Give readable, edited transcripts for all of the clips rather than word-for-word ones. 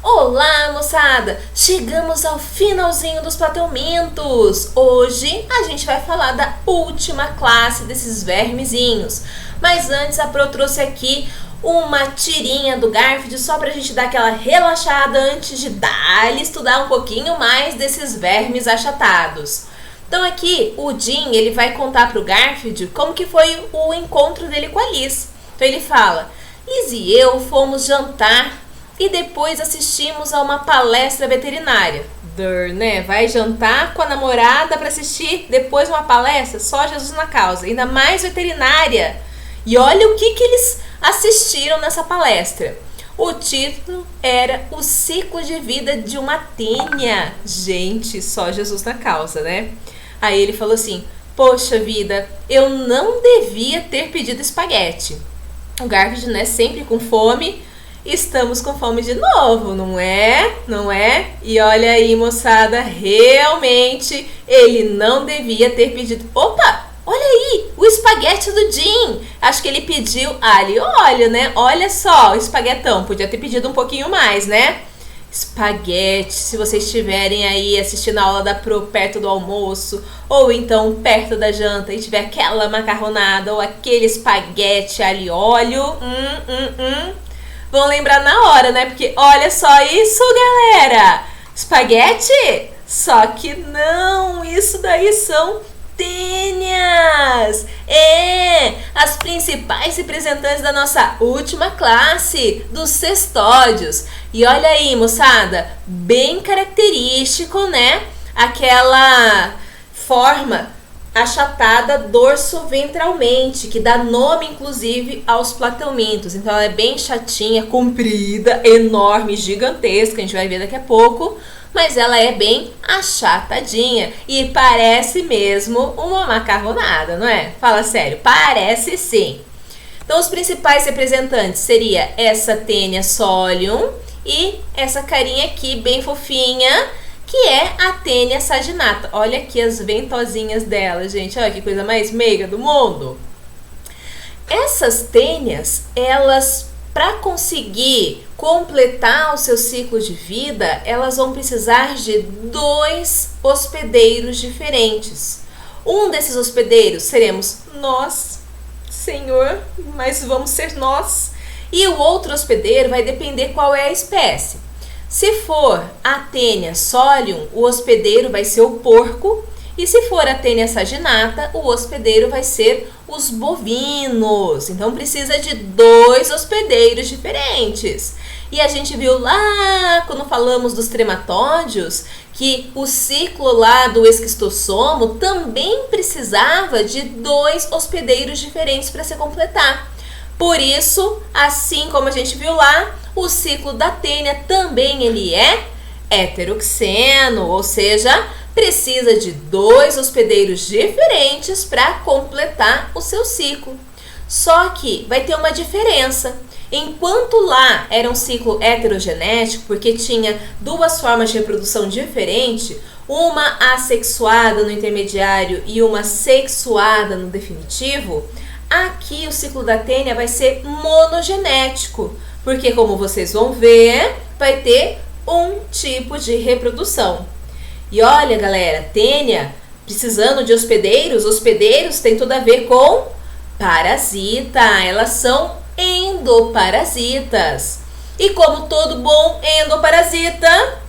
Olá, moçada! Chegamos ao finalzinho dos plateumintos! Hoje a gente vai falar da última classe desses vermezinhos. Mas antes a Pro trouxe aqui uma tirinha do Garfield só pra gente dar aquela relaxada antes de dar-lhe estudar um pouquinho mais desses vermes achatados. Então aqui o Jim, ele vai contar pro Garfield como que foi o encontro dele com a Liz. Então ele fala: Liz e eu fomos jantar e depois assistimos a uma palestra veterinária. Né? Vai jantar com a namorada para assistir depois uma palestra? Só Jesus na causa, ainda mais veterinária. E olha o que eles assistiram nessa palestra. O título era O Ciclo de Vida de uma Tênia. Gente, só Jesus na causa, né? Aí ele falou assim: poxa vida, eu não devia ter pedido espaguete. O Garfield, né, sempre com fome. Estamos com fome de novo, não é? Não é? E olha aí, moçada, realmente ele não devia ter pedido. Opa, olha aí, o espaguete do Jim. Acho que ele pediu alho e óleo, né? Olha só, o espaguetão. Podia ter pedido um pouquinho mais, né? Espaguete, se vocês estiverem aí assistindo a aula da Pro perto do almoço, ou então perto da janta e tiver aquela macarronada ou aquele espaguete alho e óleo, vão lembrar na hora, né? Porque olha só isso, galera! Espaguete? Só que não, isso daí são tênias! As principais representantes da nossa última classe, dos cestódios. E olha aí, moçada, bem característico, né? Aquela forma achatada dorso-ventralmente, que dá nome, inclusive, aos plateumintos. Então, ela é bem chatinha, comprida, enorme, gigantesca, a gente vai ver daqui a pouco, mas ela é bem achatadinha e parece mesmo uma macarronada, não é? Fala sério, parece sim. Então, os principais representantes seria essa Tênia solium e essa carinha aqui, bem fofinha, que é a Tênia saginata. Olha aqui as ventosinhas dela, gente. Olha que coisa mais meiga do mundo. Essas tênias, elas, para conseguir completar o seu ciclo de vida, elas vão precisar de 2 hospedeiros diferentes. Um desses hospedeiros seremos nós, Senhor, mas vamos ser nós. E o outro hospedeiro vai depender qual é a espécie. Se for a Tênia solium, o hospedeiro vai ser o porco. E se for a Tênia saginata, o hospedeiro vai ser os bovinos. Então precisa de 2 hospedeiros diferentes. E a gente viu lá, quando falamos dos trematódios, que o ciclo lá do esquistossomo também precisava de 2 hospedeiros diferentes para se completar. Por isso, assim como a gente viu lá, o ciclo da tênia também ele é heteroxeno, ou seja, precisa de 2 hospedeiros diferentes para completar o seu ciclo. Só que vai ter uma diferença. Enquanto lá era um ciclo heterogenético, porque tinha 2 formas de reprodução diferentes, uma assexuada no intermediário e uma sexuada no definitivo, aqui o ciclo da tênia vai ser monogenético, porque como vocês vão ver, vai ter um tipo de reprodução. E olha, galera, tênia precisando de hospedeiros, hospedeiros tem tudo a ver com parasita, elas são endoparasitas. E como todo bom endoparasita,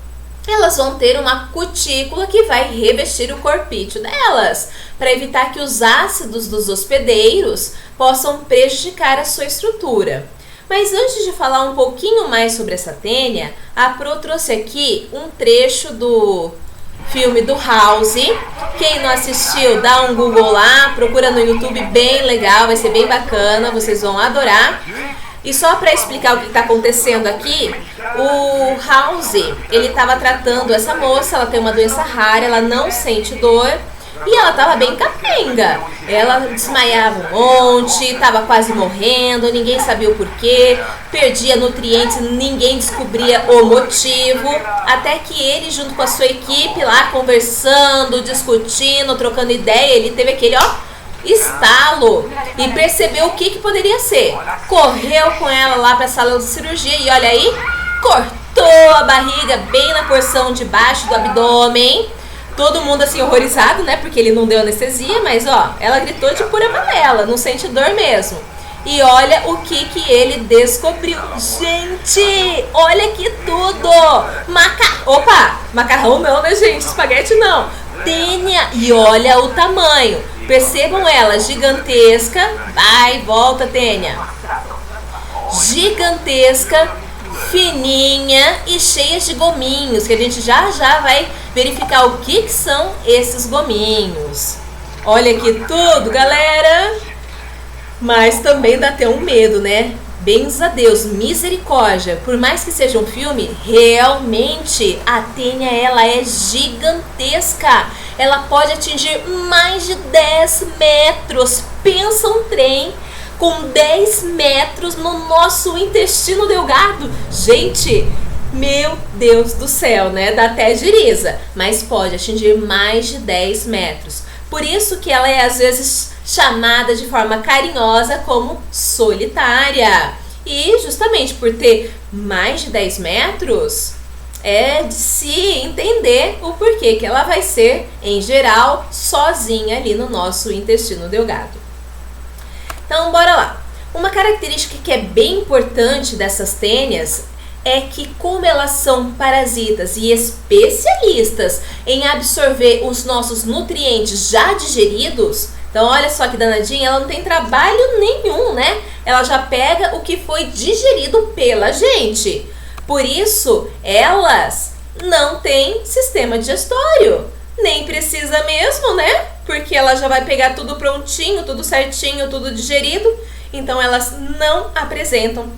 elas vão ter uma cutícula que vai revestir o corpício delas, para evitar que os ácidos dos hospedeiros possam prejudicar a sua estrutura. Mas antes de falar um pouquinho mais sobre essa tênia, a Pro trouxe aqui um trecho do filme do House. Quem não assistiu, dá um Google lá, procura no YouTube, bem legal, vai ser bem bacana, vocês vão adorar. E só para explicar o que está acontecendo aqui, o House, ele estava tratando essa moça, ela tem uma doença rara, ela não sente dor e ela estava bem capenga. Ela desmaiava um monte, estava quase morrendo, ninguém sabia o porquê, perdia nutrientes, ninguém descobria o motivo, até que ele, junto com a sua equipe lá, conversando, discutindo, trocando ideia, ele teve aquele, estalo e percebeu o que poderia ser. Correu com ela lá para a sala de cirurgia e olha aí, cortou a barriga bem na porção de baixo do abdômen. Todo mundo assim horrorizado, né? Porque ele não deu anestesia, mas ó, ela gritou de pura manela, não sente dor mesmo. E olha o que ele descobriu. Gente, olha que tudo! Macarrão não, né, gente? Espaguete não. Tênia. E olha o tamanho. Percebam ela, gigantesca. Vai, volta, Tênia. Gigantesca, fininha e cheia de gominhos, que a gente já vai verificar o que são esses gominhos. Olha aqui tudo, galera. Mas também dá até um medo, né? Bens a Deus, misericórdia. Por mais que seja um filme, realmente a Tênia, ela é gigantesca. Ela pode atingir mais de 10 metros. Pensa um trem com 10 metros no nosso intestino delgado. Gente, meu Deus do céu, né? Dá até giriza. Mas pode atingir mais de 10 metros. Por isso que ela é às vezes chamada de forma carinhosa como solitária. E justamente por ter mais de 10 metros, é de se entender o porquê que ela vai ser, em geral, sozinha ali no nosso intestino delgado. Então, bora lá. Uma característica que é bem importante dessas tênias é que, como elas são parasitas e especialistas em absorver os nossos nutrientes já digeridos, então olha só que danadinha, ela não tem trabalho nenhum, né? Ela já pega o que foi digerido pela gente. Por isso, elas não têm sistema digestório. Nem precisa mesmo, né? Porque ela já vai pegar tudo prontinho, tudo certinho, tudo digerido. Então, elas não apresentam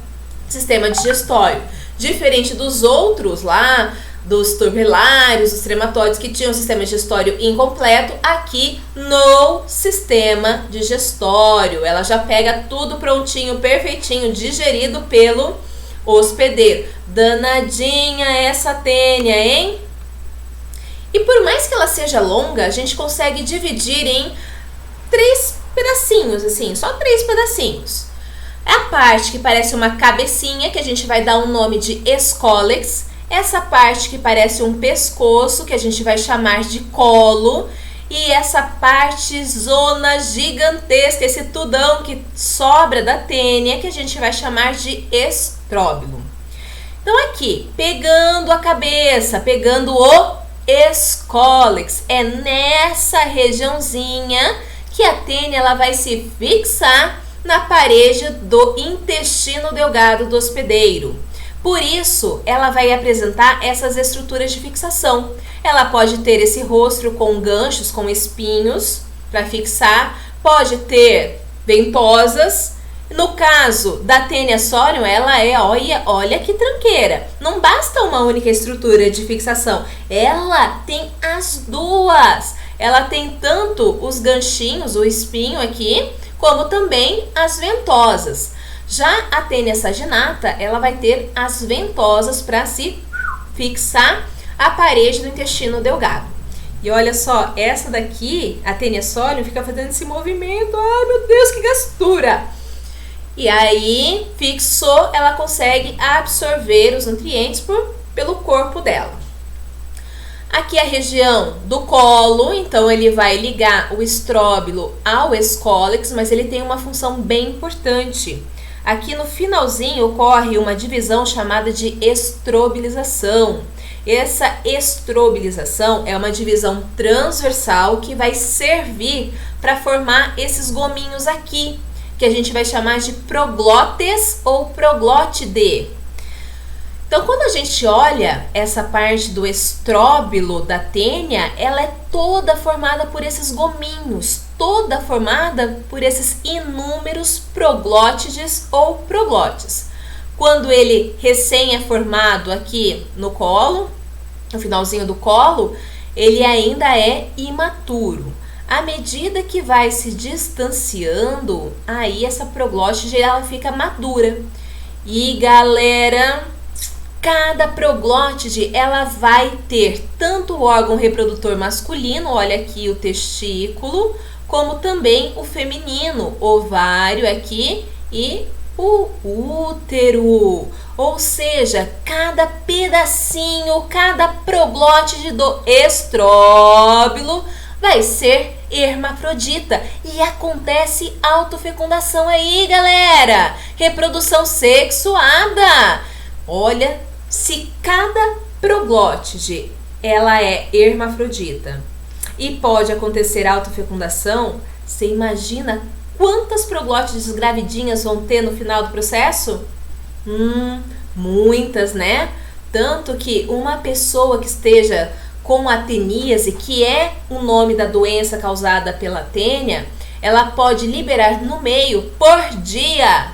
sistema digestório. Diferente dos outros lá, dos turbelários, dos trematóides que tinham sistema digestório incompleto, aqui no sistema digestório. Ela já pega tudo prontinho, perfeitinho, digerido pelo hospedeiro. Danadinha essa tênia, hein? E por mais que ela seja longa, a gente consegue dividir em 3 pedacinhos, assim, só 3 pedacinhos. É a parte que parece uma cabecinha, que a gente vai dar um nome de escólex. Essa parte que parece um pescoço, que a gente vai chamar de colo. E essa parte zona gigantesca, esse tudão que sobra da tênia, que a gente vai chamar de estróbilo. Então aqui, pegando a cabeça, pegando o escólex, é nessa regiãozinha que a tênia ela vai se fixar na parede do intestino delgado do hospedeiro. Por isso, ela vai apresentar essas estruturas de fixação. Ela pode ter esse rostro com ganchos, com espinhos para fixar, pode ter ventosas. No caso da tênia solium, ela é, olha que tranqueira. Não basta uma única estrutura de fixação, ela tem as duas. Ela tem tanto os ganchinhos, o espinho aqui, como também as ventosas. Já a tênia saginata, ela vai ter as ventosas para se fixar a parede do intestino delgado. E olha só, essa daqui, a tênia solium, fica fazendo esse movimento. Ai, meu Deus, que gastura! E aí, fixou, ela consegue absorver os nutrientes pelo corpo dela. Aqui a região do colo, então ele vai ligar o estróbilo ao escólex, mas ele tem uma função bem importante. Aqui no finalzinho ocorre uma divisão chamada de estrobilização. Essa estrobilização é uma divisão transversal que vai servir para formar esses gominhos aqui, que a gente vai chamar de proglótes ou proglótide. Então, quando a gente olha essa parte do estróbilo da tênia, ela é toda formada por esses gominhos, toda formada por esses inúmeros proglótides ou proglótis. Quando ele recém é formado aqui no colo, no finalzinho do colo, ele ainda é imaturo. À medida que vai se distanciando, aí essa proglótide ela fica madura. E galera, cada proglótide ela vai ter tanto o órgão reprodutor masculino, olha aqui o testículo, como também o feminino, ovário aqui e O útero, ou seja, cada pedacinho, cada proglótide do estróbilo vai ser hermafrodita e acontece autofecundação aí, galera. Reprodução sexuada. Olha, se cada proglótide ela é hermafrodita e pode acontecer autofecundação, você imagina quantas proglótides gravidinhas vão ter no final do processo? Muitas, né? Tanto que uma pessoa que esteja com a teníase, que é o nome da doença causada pela tênia, ela pode liberar no meio, por dia,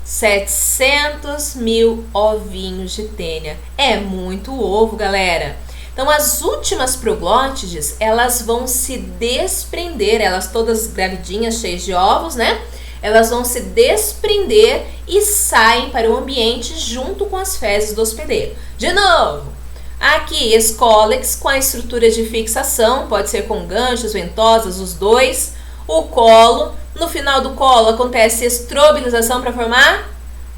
700 mil ovinhos de tênia. É muito ovo, galera. Então, as últimas proglótides, elas vão se desprender, elas todas gravidinhas, cheias de ovos, né? Elas vão se desprender e saem para o ambiente junto com as fezes do hospedeiro. De novo, aqui, escólex com a estrutura de fixação, pode ser com ganchos, ventosas, os dois. O colo, no final do colo acontece estrobilização para formar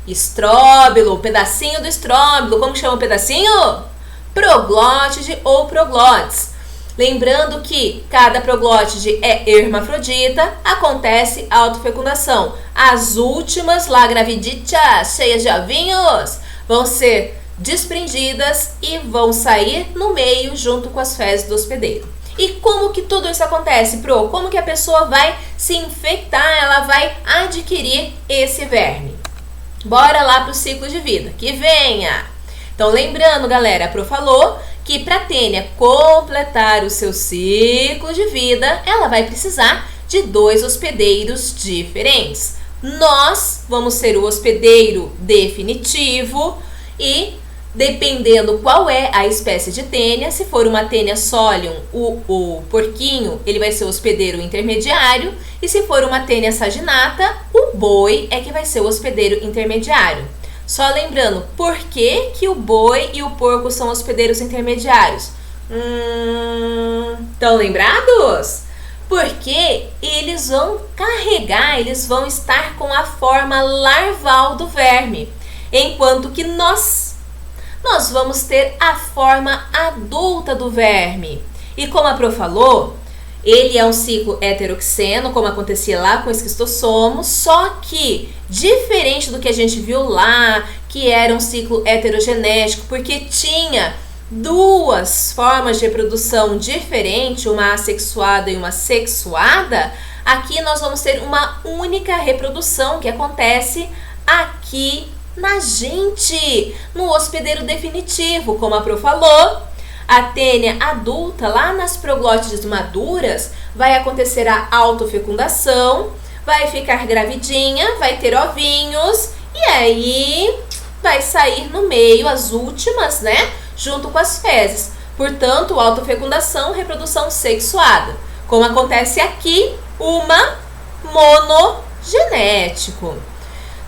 estróbilo, pedacinho do estróbilo. Como que chama o pedacinho? Proglótide ou proglótis. Lembrando que cada proglótide é hermafrodita, acontece autofecundação. As últimas, lá graviditas, cheias de ovinhos, vão ser desprendidas e vão sair no meio junto com as fezes do hospedeiro. E como que tudo isso acontece, Pro? Como que a pessoa vai se infectar, ela vai adquirir esse verme? Bora lá para o ciclo de vida, que venha! Então, lembrando, galera, a Pro falou que para a tênia completar o seu ciclo de vida, ela vai precisar de 2 hospedeiros diferentes. Nós vamos ser o hospedeiro definitivo e, dependendo qual é a espécie de tênia, se for uma tênia solium, o porquinho, ele vai ser o hospedeiro intermediário, e se for uma tênia saginata, o boi é que vai ser o hospedeiro intermediário. Só lembrando, por que que o boi e o porco são hospedeiros intermediários? Estão lembrados? Porque eles vão carregar, eles vão estar com a forma larval do verme, enquanto que nós vamos ter a forma adulta do verme. E como a Pro falou, ele é um ciclo heteroxeno, como acontecia lá com o esquistossomos, só que diferente do que a gente viu lá, que era um ciclo heterogenético, porque tinha 2 formas de reprodução diferentes, uma assexuada e uma sexuada, aqui nós vamos ter uma única reprodução que acontece aqui na gente, no hospedeiro definitivo, como a Pro falou. A tênia adulta, lá nas proglótides maduras, vai acontecer a autofecundação, vai ficar gravidinha, vai ter ovinhos, e aí vai sair no meio as últimas, né, junto com as fezes. Portanto, autofecundação, reprodução sexuada. Como acontece aqui, uma monogenético.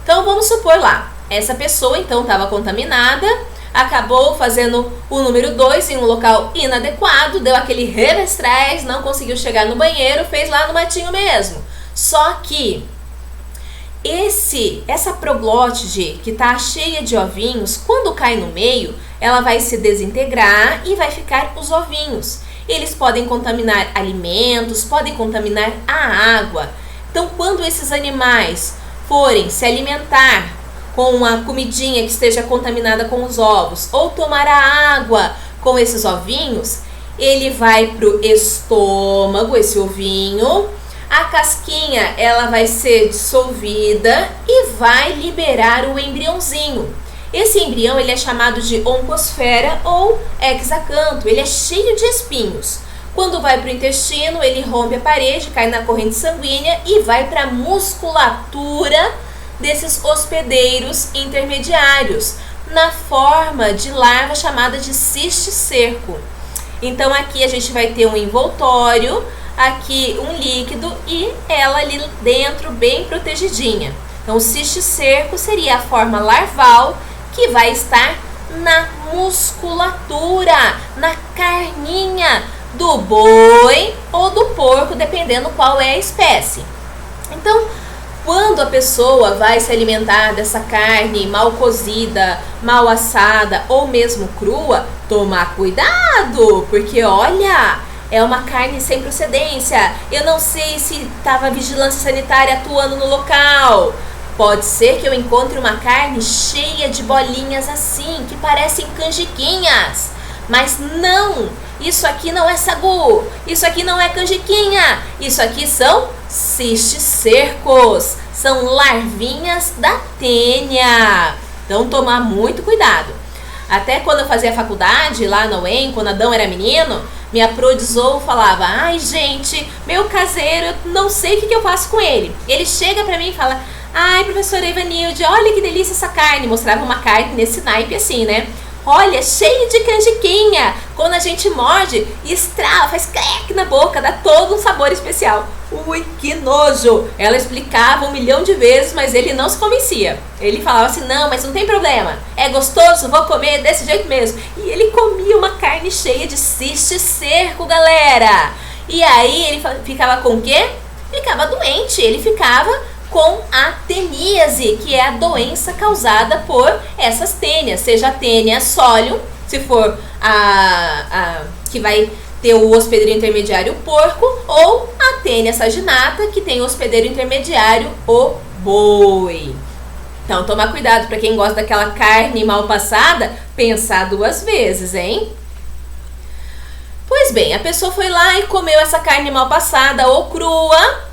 Então, vamos supor lá, essa pessoa, então, estava contaminada, acabou fazendo o número 2 em um local inadequado, deu aquele revestrez, não conseguiu chegar no banheiro, fez lá no matinho mesmo. Só que essa proglótide que está cheia de ovinhos, quando cai no meio, ela vai se desintegrar e vai ficar os ovinhos. Eles podem contaminar alimentos, podem contaminar a água. Então, quando esses animais forem se alimentar com uma comidinha que esteja contaminada com os ovos, ou tomar a água com esses ovinhos, ele vai pro estômago, esse ovinho, a casquinha ela vai ser dissolvida e vai liberar o embriãozinho. Esse embrião ele é chamado de oncosfera ou hexacanto, ele é cheio de espinhos. Quando vai para o intestino, ele rompe a parede, cai na corrente sanguínea e vai para a musculatura desses hospedeiros intermediários, na forma de larva chamada de cisticerco. Então aqui a gente vai ter um envoltório, aqui um líquido e ela ali dentro bem protegidinha. Então o cisticerco seria a forma larval que vai estar na musculatura, na carninha do boi ou do porco, dependendo qual é a espécie. Então, Quando a pessoa vai se alimentar dessa carne mal cozida, mal assada ou mesmo crua, tomar cuidado, porque olha, é uma carne sem procedência. Eu não sei se estava a vigilância sanitária atuando no local. Pode ser que eu encontre uma carne cheia de bolinhas assim, que parecem canjiquinhas. Mas não, isso aqui não é sagu, isso aqui não é canjiquinha, isso aqui são cisticercos, são larvinhas da tênia. Então tomar muito cuidado. Até quando eu fazia faculdade lá na UEM, quando Adão era menino, minha prodizou falava: ai gente, meu caseiro, eu não sei o que eu faço com ele. Ele chega pra mim e fala: ai professora Ivanilde, olha que delícia essa carne. Mostrava uma carne nesse naipe assim, né? Olha, cheio de canjiquinha. Quando a gente morde, estrala, faz crack na boca, dá todo um sabor especial. Ui, que nojo! Ela explicava 1 milhão de vezes, mas ele não se convencia. Ele falava assim: não, mas não tem problema, é gostoso, vou comer desse jeito mesmo. E ele comia uma carne cheia de cisticerco, galera. E aí ele ficava com o quê? Ficava doente, ele ficava com a teníase, que é a doença causada por essas tênias, seja a tênia solium, se for a que vai ter o hospedeiro intermediário o porco, ou a tênia saginata, que tem o hospedeiro intermediário o boi. Então tomar cuidado, para quem gosta daquela carne mal passada, pensar 2 vezes, hein? Pois bem, a pessoa foi lá e comeu essa carne mal passada ou crua,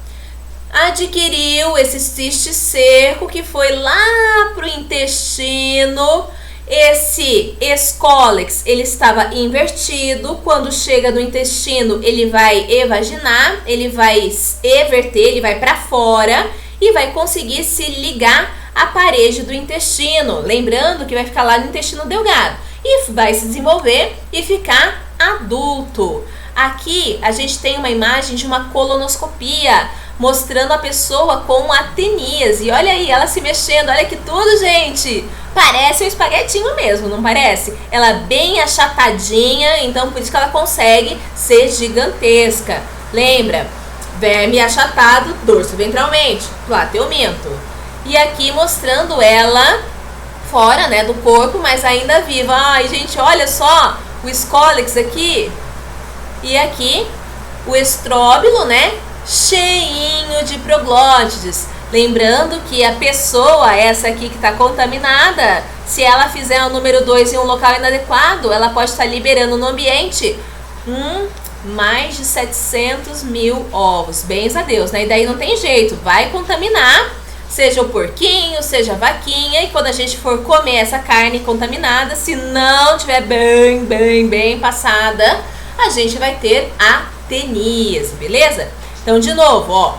adquiriu esse cisticerco que foi lá pro intestino. Esse escólex, ele estava invertido. Quando chega no intestino, ele vai evaginar, ele vai everter, ele vai para fora e vai conseguir se ligar à parede do intestino. Lembrando que vai ficar lá no intestino delgado e vai se desenvolver e ficar adulto. Aqui a gente tem uma imagem de uma colonoscopia, mostrando a pessoa com a teníase. Olha aí, ela se mexendo, olha que tudo, gente! Parece um espaguetinho mesmo, não parece? Ela é bem achatadinha, então por isso que ela consegue ser gigantesca. Lembra? Verme achatado, dorso ventralmente, plateumento. E aqui mostrando ela fora, né, do corpo, mas ainda viva. Ai, gente, olha só o escólex aqui. E aqui o estróbilo, né, cheinho de proglótides. Lembrando que a pessoa, essa aqui que está contaminada, se ela fizer o número 2 em um local inadequado, ela pode estar liberando no ambiente mais de 700 mil ovos. Bens a Deus, né? E daí não tem jeito, vai contaminar, seja o porquinho, seja a vaquinha. E quando a gente for comer essa carne contaminada, se não tiver bem passada, a gente vai ter a teníase, beleza? Então, de novo, ó,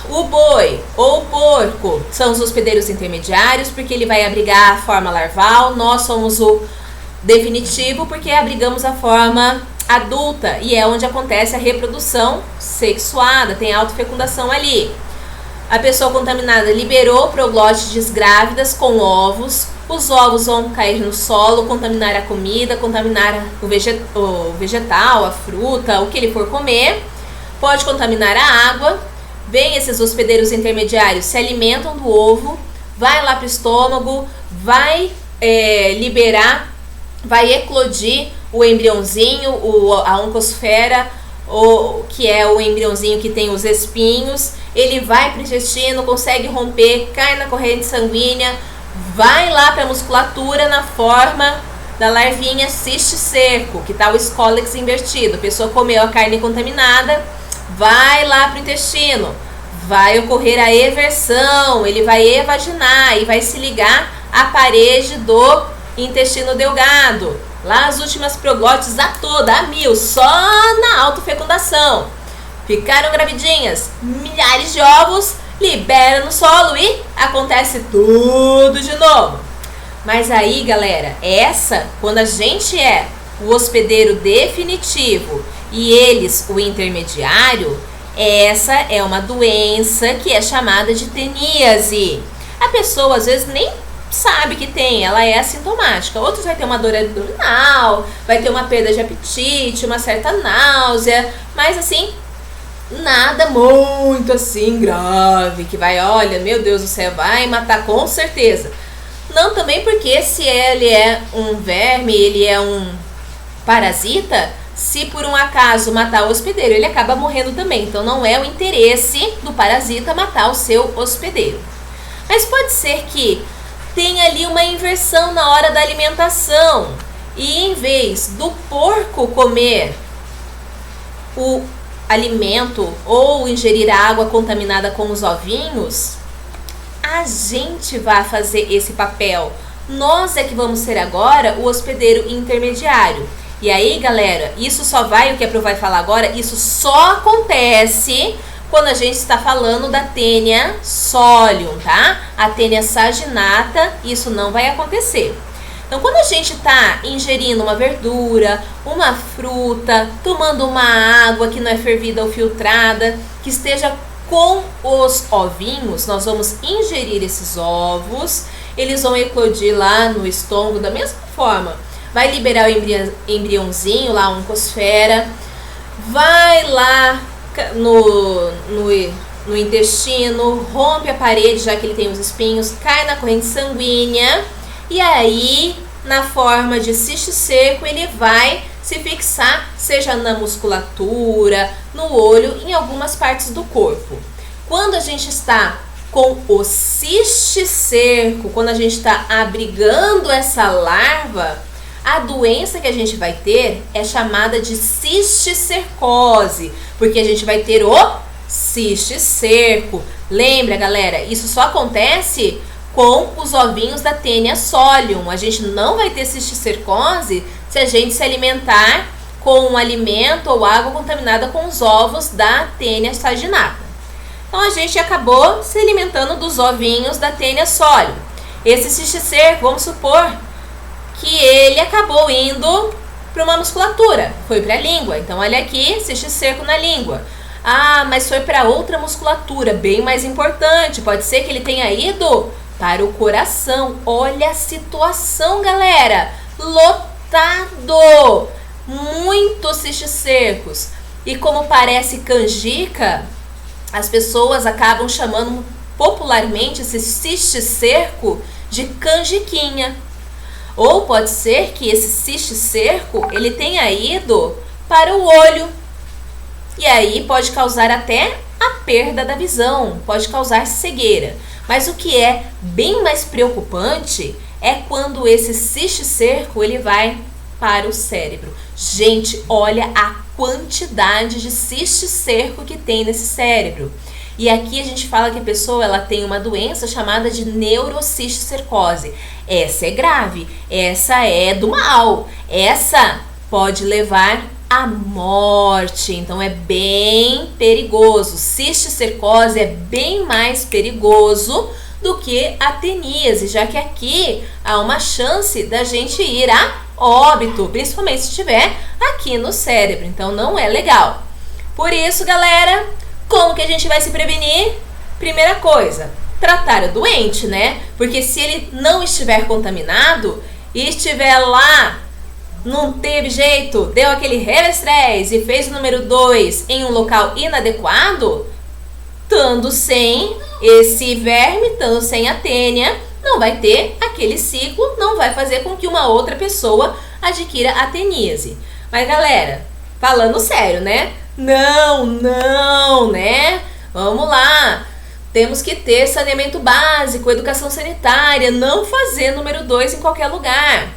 o boi ou o porco são os hospedeiros intermediários, porque ele vai abrigar a forma larval. Nós somos o definitivo, porque abrigamos a forma adulta, e é onde acontece a reprodução sexuada, tem autofecundação ali. A pessoa contaminada liberou proglótides grávidas com ovos. Os ovos vão cair no solo, contaminar a comida, contaminar o vegetal, a fruta, o que ele for comer. Pode contaminar a água. Vem esses hospedeiros intermediários, se alimentam do ovo, vai lá para o estômago, vai liberar, vai eclodir o embriãozinho, a oncosfera, que é o embriãozinho que tem os espinhos. Ele vai para o intestino, consegue romper, cai na corrente sanguínea, vai lá para a musculatura na forma da larvinha cisticerco, que está o escólex invertido. A pessoa comeu a carne contaminada, vai lá para o intestino, vai ocorrer a eversão, ele vai evaginar e vai se ligar à parede do intestino delgado. Lá as últimas proglótides a toda, a 1000, só na autofecundação. Ficaram gravidinhas, milhares de ovos, libera no solo e acontece tudo de novo. Mas aí, galera, quando a gente é o hospedeiro definitivo e eles o intermediário, essa é uma doença que é chamada de teníase. A pessoa às vezes nem sabe que tem, ela é assintomática. Outros vai ter uma dor abdominal, vai ter uma perda de apetite, uma certa náusea, mas assim, Nada muito assim grave, que vai, olha, meu Deus do céu, vai matar com certeza. Não, também porque se ele é um verme, ele é um parasita, se por um acaso matar o hospedeiro, ele acaba morrendo também. Então não é o interesse do parasita matar o seu hospedeiro. Mas pode ser que tenha ali uma inversão na hora da alimentação. E em vez do porco comer o alimento ou ingerir a água contaminada com os ovinhos, a gente vai fazer esse papel. Nós é que vamos ser agora o hospedeiro intermediário. E aí, galera, isso só vai, o que a Pro vai falar agora, isso só acontece quando a gente está falando da Taenia solium, tá? A Taenia saginata, isso não vai acontecer. Então, quando a gente está ingerindo uma verdura, uma fruta, tomando uma água que não é fervida ou filtrada, que esteja com os ovinhos, nós vamos ingerir esses ovos, eles vão eclodir lá no estômago da mesma forma. Vai liberar o embriãozinho, lá, a oncosfera, vai lá no intestino, rompe a parede, já que ele tem os espinhos, cai na corrente sanguínea, e aí, na forma de cisticerco, ele vai se fixar, seja na musculatura, no olho, em algumas partes do corpo. Quando a gente está com o cisticerco, quando a gente está abrigando essa larva, a doença que a gente vai ter é chamada de cisticercose, porque a gente vai ter o cisticerco. Lembra, galera, isso só acontece com os ovinhos da Taenia solium. A gente não vai ter cisticercose se a gente se alimentar com um alimento ou água contaminada com os ovos da Taenia saginata. Então a gente acabou se alimentando dos ovinhos da Taenia solium. Esse cisticerco, vamos supor que ele acabou indo para uma musculatura, foi para a língua. Então olha aqui, cisticerco na língua. Ah, mas foi para outra musculatura, bem mais importante. Pode ser que ele tenha ido para o coração. Olha a situação, galera. Lotado. Muitos cisticercos. E como parece canjica, as pessoas acabam chamando popularmente esse cisticerco de canjiquinha. Ou pode ser que esse cisticerco ele tenha ido para o olho. E aí pode causar até a perda da visão, pode causar cegueira. Mas o que é bem mais preocupante é quando esse cisticerco ele vai para o cérebro. Gente, olha a quantidade de cisticerco que tem nesse cérebro. E aqui a gente fala que a pessoa ela tem uma doença chamada de neurocisticercose. Essa é grave, essa é do mal, essa pode levar à morte, então é bem perigoso. Cisticercose é bem mais perigoso do que a teníase, já que aqui há uma chance da gente ir a óbito, principalmente se estiver aqui no cérebro, então não é legal. Por isso, galera, como que a gente vai se prevenir? Primeira coisa, tratar o doente, né? Porque se ele não estiver contaminado e estiver lá, não teve jeito, deu aquele revestrez e fez o número 2 em um local inadequado, estando sem esse verme, estando sem a Taenia, não vai ter aquele ciclo, não vai fazer com que uma outra pessoa adquira a teníase. Mas galera, falando sério, né? Não, né? Vamos lá. Temos que ter saneamento básico, educação sanitária, não fazer número 2 em qualquer lugar.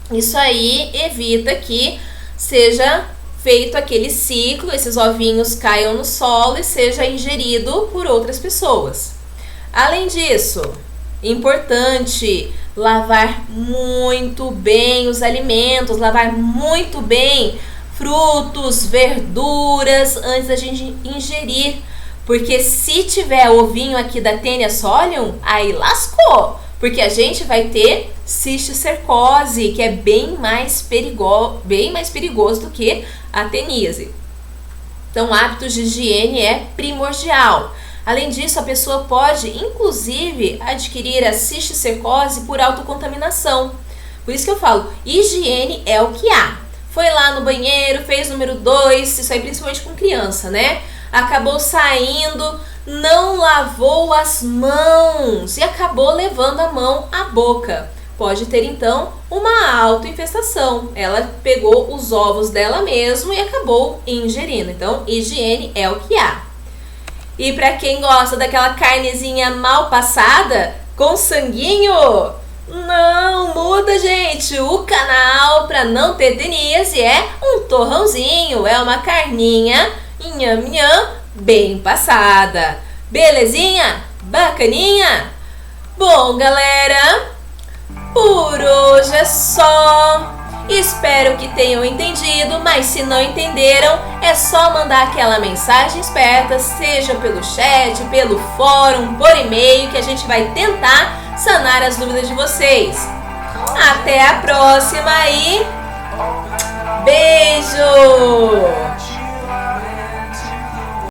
Isso aí evita que seja feito aquele ciclo, esses ovinhos caiam no solo e seja ingerido por outras pessoas. Além disso, importante lavar muito bem os alimentos, lavar muito bem frutos, verduras antes da gente ingerir. Porque se tiver ovinho aqui da Taenia solium, aí lascou. Porque a gente vai ter cisticercose, que é bem mais perigoso do que a teníase. Então, hábitos de higiene é primordial. Além disso, a pessoa pode, inclusive, adquirir a cisticercose por autocontaminação. Por isso que eu falo, higiene é o que há. Foi lá no banheiro, fez número 2, isso aí principalmente com criança, né? acabou saindo, não lavou as mãos e acabou levando a mão à boca. Pode ter então uma autoinfestação. Ela pegou os ovos dela mesma e acabou ingerindo. Então, higiene é o que há. E para quem gosta daquela carnezinha mal passada, com sanguinho, não muda, gente. O canal para não ter teníase é um torrãozinho, é uma carninha inham bem passada. Belezinha? Bacaninha? Bom, galera, por hoje é só. Espero que tenham entendido, mas se não entenderam, é só mandar aquela mensagem esperta, seja pelo chat, pelo fórum, por e-mail, que a gente vai tentar sanar as dúvidas de vocês. Até a próxima e beijo!